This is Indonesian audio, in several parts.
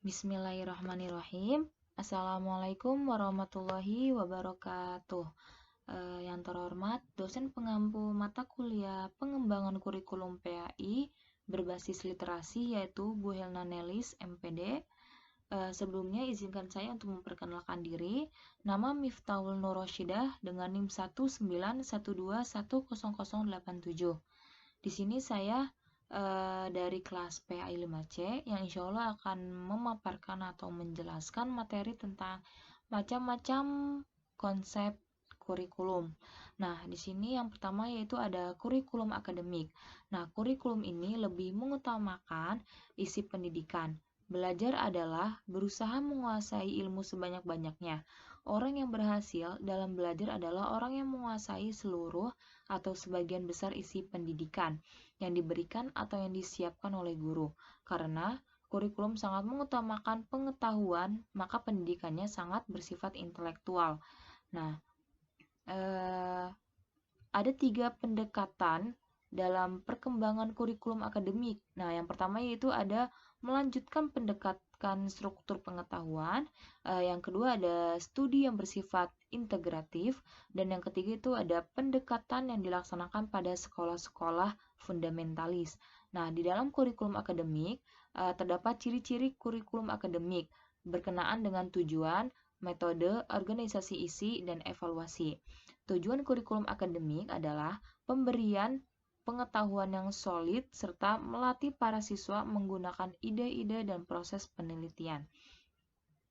Bismillahirrahmanirrahim. Assalamualaikum warahmatullahi wabarakatuh. Yang terhormat, dosen pengampu mata kuliah pengembangan kurikulum PAI berbasis literasi yaitu Bu Helna Nelis, MPD. Sebelumnya izinkan saya untuk memperkenalkan diri. Nama Miftahul Nur Rasyidah dengan NIM 191210087. Di sini saya dari kelas PAI 5C yang insya Allah akan memaparkan atau menjelaskan materi tentang macam-macam konsep kurikulum. Nah, di sini yang pertama yaitu ada kurikulum akademik. Nah, kurikulum ini lebih mengutamakan isi pendidikan. Belajar adalah berusaha menguasai ilmu sebanyak-banyaknya. Orang yang berhasil dalam belajar adalah orang yang menguasai seluruh atau sebagian besar isi pendidikan yang diberikan atau yang disiapkan oleh guru. Karena kurikulum sangat mengutamakan pengetahuan, maka pendidikannya sangat bersifat intelektual. Nah, ada 3 pendekatan dalam perkembangan kurikulum akademik. Nah, yang pertama yaitu ada melanjutkan pendekatan struktur pengetahuan, yang kedua ada studi yang bersifat integratif, dan yang ketiga itu ada pendekatan yang dilaksanakan pada sekolah-sekolah fundamentalis. Nah, di dalam kurikulum akademik terdapat ciri-ciri kurikulum akademik berkenaan dengan tujuan, metode, organisasi isi, dan evaluasi. Tujuan kurikulum akademik adalah pemberian pengetahuan yang solid serta melatih para siswa menggunakan ide-ide dan proses penelitian.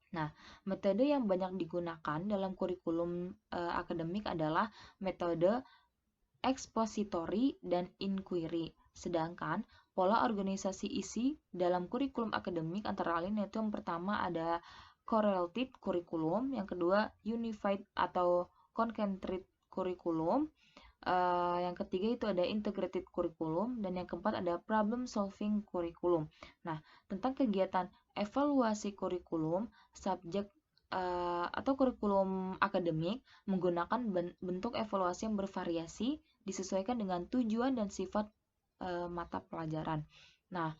Nah, metode yang banyak digunakan dalam kurikulum akademik adalah metode ekspositori dan inquiry. Sedangkan pola organisasi isi dalam kurikulum akademik antara lain yaitu yang pertama ada correlated curriculum, yang kedua unified atau concentric curriculum, yang ketiga itu ada integrated curriculum, dan yang keempat ada problem solving curriculum. Nah, tentang kegiatan evaluasi kurikulum, subjek atau kurikulum akademik menggunakan bentuk evaluasi yang bervariasi disesuaikan dengan tujuan dan sifat mata pelajaran. Nah,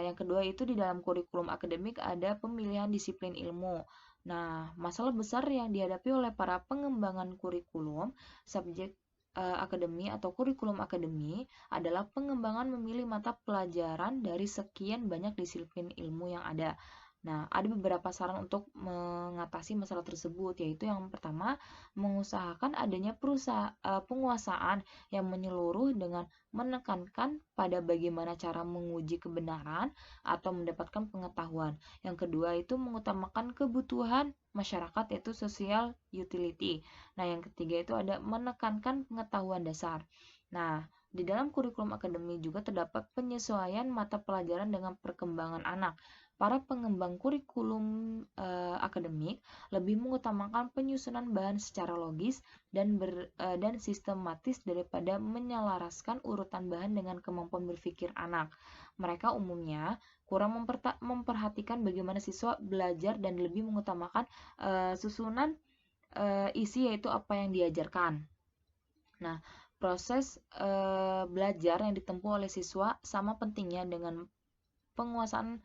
yang kedua itu di dalam kurikulum akademik ada pemilihan disiplin ilmu. Nah, masalah besar yang dihadapi oleh para pengembangan kurikulum subjek akademi atau kurikulum akademi adalah pengembangan memilih mata pelajaran dari sekian banyak disiplin ilmu yang ada. Nah, ada beberapa saran untuk mengatasi masalah tersebut, yaitu yang pertama, mengusahakan adanya penguasaan yang menyeluruh dengan menekankan pada bagaimana cara menguji kebenaran atau mendapatkan pengetahuan. Yang kedua itu mengutamakan kebutuhan masyarakat yaitu social utility. Nah, yang ketiga itu ada menekankan pengetahuan dasar. Nah, di dalam kurikulum akademi juga terdapat penyesuaian mata pelajaran dengan perkembangan anak. Para pengembang kurikulum akademik lebih mengutamakan penyusunan bahan secara logis dan sistematis daripada menyelaraskan urutan bahan dengan kemampuan berpikir anak. Mereka umumnya kurang memperhatikan bagaimana siswa belajar dan lebih mengutamakan susunan isi yaitu apa yang diajarkan. Nah, proses belajar yang ditempuh oleh siswa sama pentingnya dengan penguasaan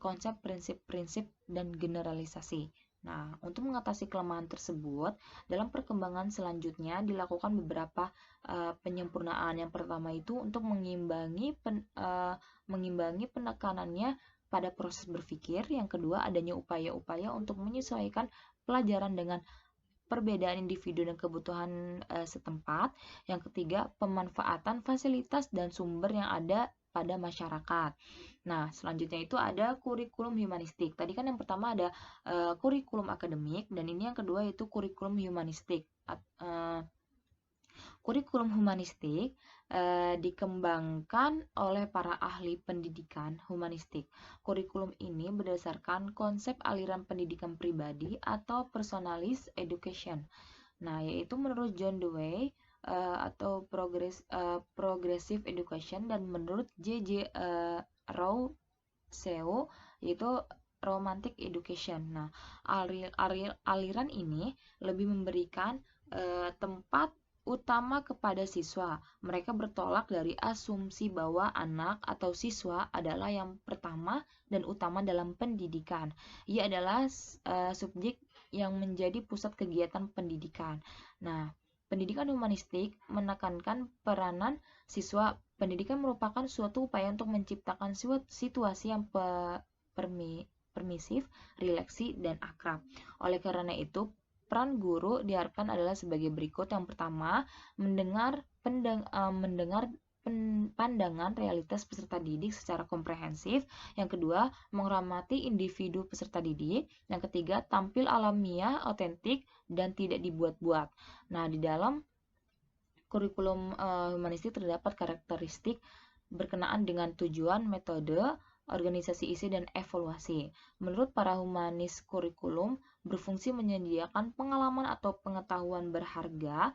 konsep, prinsip-prinsip, dan generalisasi. Nah, untuk mengatasi kelemahan tersebut, dalam perkembangan selanjutnya dilakukan beberapa penyempurnaan. Yang pertama itu untuk mengimbangi penekanannya pada proses berpikir. Yang kedua, adanya upaya-upaya untuk menyesuaikan pelajaran dengan perbedaan individu dan kebutuhan setempat. Yang ketiga, pemanfaatan fasilitas dan sumber yang ada pada masyarakat. Nah, selanjutnya itu ada kurikulum humanistik. Tadi kan yang pertama ada kurikulum akademik, dan ini yang kedua itu kurikulum humanistik. Kurikulum humanistik dikembangkan oleh para ahli pendidikan humanistik. Kurikulum ini berdasarkan konsep aliran pendidikan pribadi atau personalist education. Nah, yaitu menurut John Dewey atau progressive education, dan menurut J.J. Rousseau yaitu romantic education. Nah, aliran ini lebih memberikan tempat utama kepada siswa. Mereka bertolak dari asumsi bahwa anak atau siswa adalah yang pertama dan utama dalam pendidikan. Ia adalah subjek yang menjadi pusat kegiatan pendidikan. Nah, pendidikan humanistik menekankan peranan siswa. Pendidikan merupakan suatu upaya untuk menciptakan situasi yang permisif, rileksi, dan akrab. Oleh karena itu, peran guru diharapkan adalah sebagai berikut. Yang pertama, mendengar pandangan realitas peserta didik secara komprehensif. Yang kedua, menghormati individu peserta didik. Yang ketiga, tampil alamiah, otentik, dan tidak dibuat-buat. Nah, di dalam kurikulum humanistik terdapat karakteristik berkenaan dengan tujuan, metode, organisasi isi, dan evaluasi. Menurut para humanis, kurikulum berfungsi menyediakan pengalaman atau pengetahuan berharga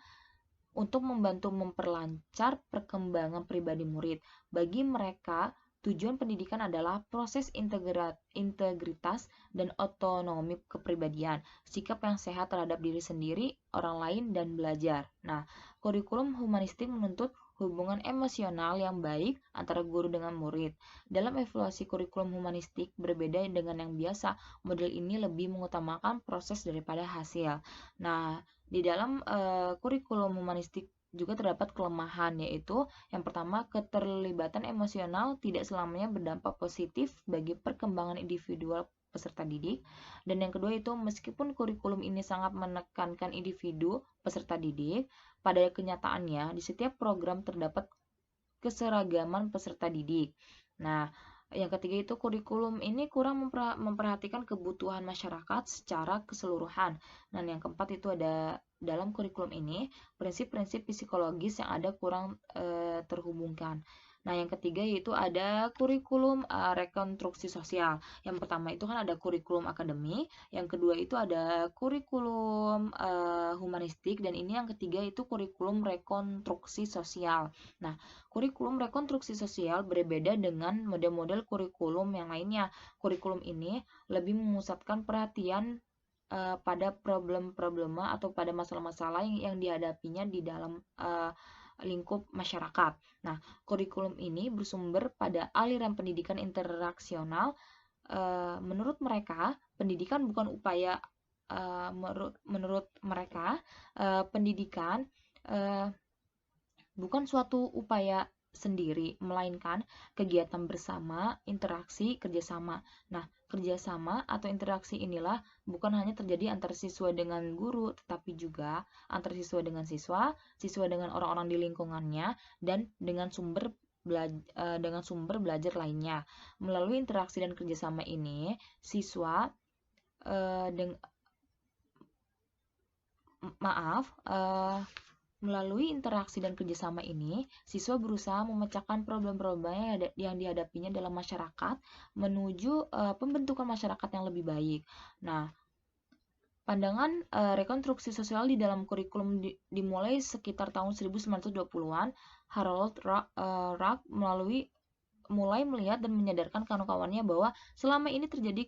untuk membantu memperlancar perkembangan pribadi murid. Bagi mereka, tujuan pendidikan adalah proses integritas dan otonomi kepribadian, sikap yang sehat terhadap diri sendiri, orang lain, dan belajar. Nah, kurikulum humanistik menuntut hubungan emosional yang baik antara guru dengan murid. Dalam evaluasi kurikulum humanistik berbeda dengan yang biasa, model ini lebih mengutamakan proses daripada hasil. Nah, di dalam kurikulum humanistik juga terdapat kelemahan, yaitu yang pertama, keterlibatan emosional tidak selamanya berdampak positif bagi perkembangan individual peserta didik. Dan yang kedua itu, meskipun kurikulum ini sangat menekankan individu peserta didik, pada kenyataannya di setiap program terdapat keseragaman peserta didik. Nah, yang ketiga itu, kurikulum ini kurang memperhatikan kebutuhan masyarakat secara keseluruhan. Dan yang keempat itu, ada dalam kurikulum ini prinsip-prinsip psikologis yang ada kurang terhubungkan. Nah, yang ketiga yaitu ada kurikulum rekonstruksi sosial. Yang pertama itu kan ada kurikulum akademik, yang kedua itu ada kurikulum humanistik, dan ini yang ketiga itu kurikulum rekonstruksi sosial. Nah, kurikulum rekonstruksi sosial berbeda dengan model-model kurikulum yang lainnya. Kurikulum ini lebih memusatkan perhatian pada problem-problema atau pada masalah-masalah yang dihadapinya di dalam lingkup masyarakat. Nah, kurikulum ini bersumber pada aliran pendidikan interaksional. Menurut mereka, pendidikan bukan upaya. Menurut mereka, pendidikan bukan suatu upaya sendiri, melainkan kegiatan bersama, interaksi, kerjasama. Nah, kerjasama atau interaksi inilah bukan hanya terjadi antar siswa dengan guru, tetapi juga antar siswa dengan siswa, siswa dengan orang-orang di lingkungannya, dan dengan sumber belajar lainnya. Melalui interaksi dan kerjasama ini, siswa Melalui interaksi dan kerjasama ini, siswa berusaha memecahkan problem-problem yang dihadapinya dalam masyarakat menuju pembentukan masyarakat yang lebih baik. Nah, pandangan rekonstruksi sosial di dalam kurikulum dimulai sekitar tahun 1920-an. Harold Rock mulai melihat dan menyadarkan kawan-kawannya bahwa selama ini terjadi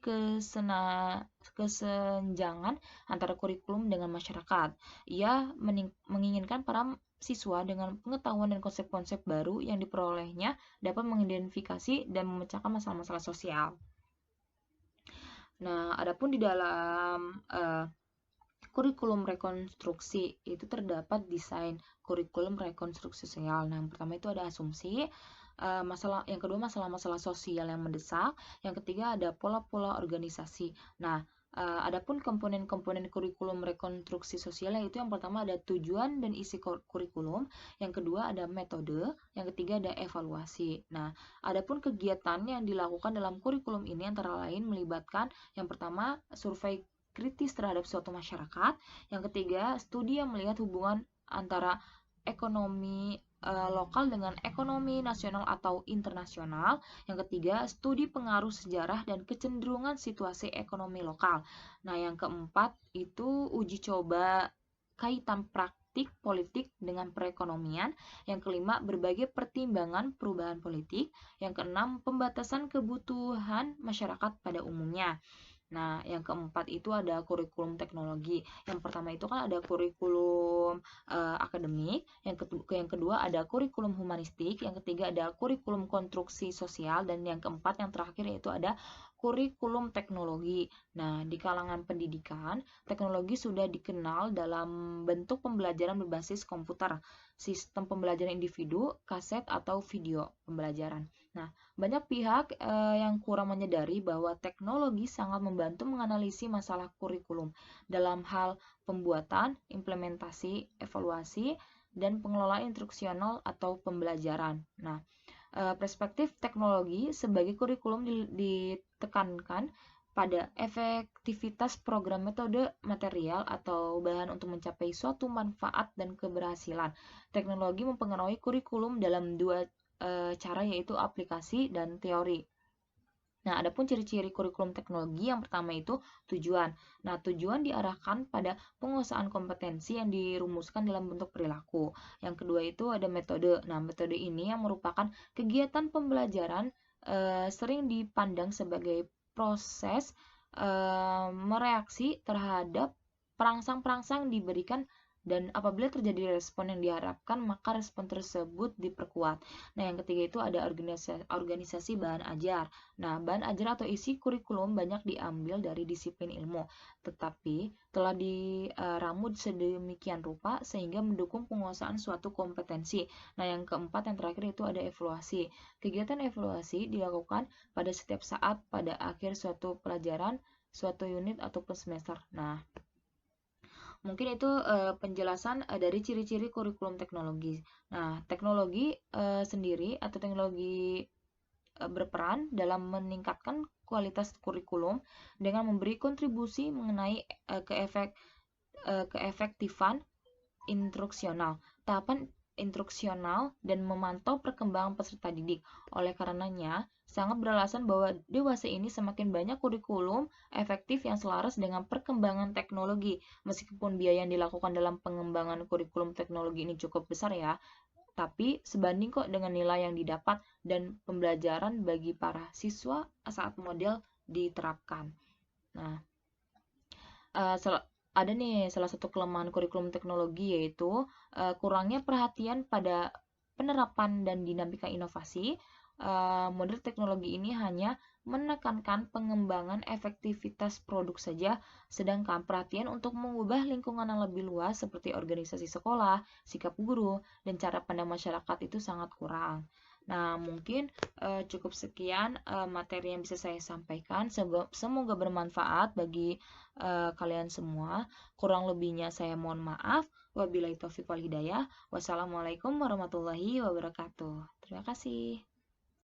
kesenjangan antara kurikulum dengan masyarakat. Ia menginginkan para siswa dengan pengetahuan dan konsep-konsep baru yang diperolehnya dapat mengidentifikasi dan memecahkan masalah-masalah sosial. Nah, adapun di dalam kurikulum rekonstruksi itu terdapat desain kurikulum rekonstruksi sosial. Nah, yang pertama itu ada asumsi. Yang kedua masalah-masalah sosial yang mendesak, yang ketiga ada pola-pola organisasi. Nah, adapun komponen-komponen kurikulum rekonstruksi sosial, yaitu yang pertama ada tujuan dan isi kurikulum, yang kedua ada metode, yang ketiga ada evaluasi. Nah, adapun kegiatan yang dilakukan dalam kurikulum ini antara lain melibatkan yang pertama survei kritis terhadap suatu masyarakat, yang ketiga studi yang melihat hubungan antara ekonomi lokal dengan ekonomi nasional atau internasional. Yang ketiga, studi pengaruh sejarah dan kecenderungan situasi ekonomi lokal. Nah, yang keempat itu uji coba kaitan praktik politik dengan perekonomian. Yang kelima, berbagai pertimbangan perubahan politik. Yang keenam, pembatasan kebutuhan masyarakat pada umumnya. Nah, yang keempat itu ada kurikulum teknologi. Yang pertama itu kan ada kurikulum akademik, yang kedua ada kurikulum humanistik, yang ketiga ada kurikulum konstruksi sosial, dan yang keempat yang terakhir yaitu ada kurikulum teknologi. Nah, di kalangan pendidikan, teknologi sudah dikenal dalam bentuk pembelajaran berbasis komputer, sistem pembelajaran individu, kaset atau video pembelajaran. Nah, banyak pihak yang kurang menyadari bahwa teknologi sangat membantu menganalisis masalah kurikulum dalam hal pembuatan, implementasi, evaluasi, dan pengelolaan instruksional atau pembelajaran. Nah, perspektif teknologi sebagai kurikulum ditekankan pada efektivitas program, metode, material, atau bahan untuk mencapai suatu manfaat dan keberhasilan. Teknologi mempengaruhi kurikulum dalam dua cara, yaitu aplikasi dan teori. Nah, adapun ciri-ciri kurikulum teknologi yang pertama itu tujuan. Nah, tujuan diarahkan pada penguasaan kompetensi yang dirumuskan dalam bentuk perilaku. Yang kedua itu ada metode. Nah, metode ini yang merupakan kegiatan pembelajaran sering dipandang sebagai proses mereaksi terhadap perangsang-perangsang diberikan, dan apabila terjadi respon yang diharapkan, maka respon tersebut diperkuat. Nah, yang ketiga itu ada organisasi bahan ajar. Nah, bahan ajar atau isi kurikulum banyak diambil dari disiplin ilmu, tetapi telah diramu sedemikian rupa sehingga mendukung penguasaan suatu kompetensi. Nah, yang keempat, yang terakhir itu ada evaluasi. Kegiatan evaluasi dilakukan pada setiap saat pada akhir suatu pelajaran, suatu unit ataupun semester. Nah, mungkin itu penjelasan dari ciri-ciri kurikulum teknologi. Nah, teknologi sendiri atau teknologi berperan dalam meningkatkan kualitas kurikulum dengan memberi kontribusi mengenai keefektifan instruksional, tahapan instruksional, dan memantau perkembangan peserta didik. Oleh karenanya, sangat beralasan bahwa dewasa ini semakin banyak kurikulum efektif yang selaras dengan perkembangan teknologi. Meskipun biaya yang dilakukan dalam pengembangan kurikulum teknologi ini cukup besar ya, tapi sebanding kok dengan nilai yang didapat dan pembelajaran bagi para siswa saat model diterapkan. Nah, ada nih salah satu kelemahan kurikulum teknologi, yaitu kurangnya perhatian pada penerapan dan dinamika inovasi. Model teknologi ini hanya menekankan pengembangan efektivitas produk saja, sedangkan perhatian untuk mengubah lingkungan yang lebih luas seperti organisasi sekolah, sikap guru, dan cara pandang masyarakat itu sangat kurang. Nah, mungkin cukup sekian materi yang bisa saya sampaikan. Semoga bermanfaat bagi kalian semua. Kurang lebihnya saya mohon maaf. Wabillahi taufiq wal hidayah. Wassalamualaikum warahmatullahi wabarakatuh. Terima kasih.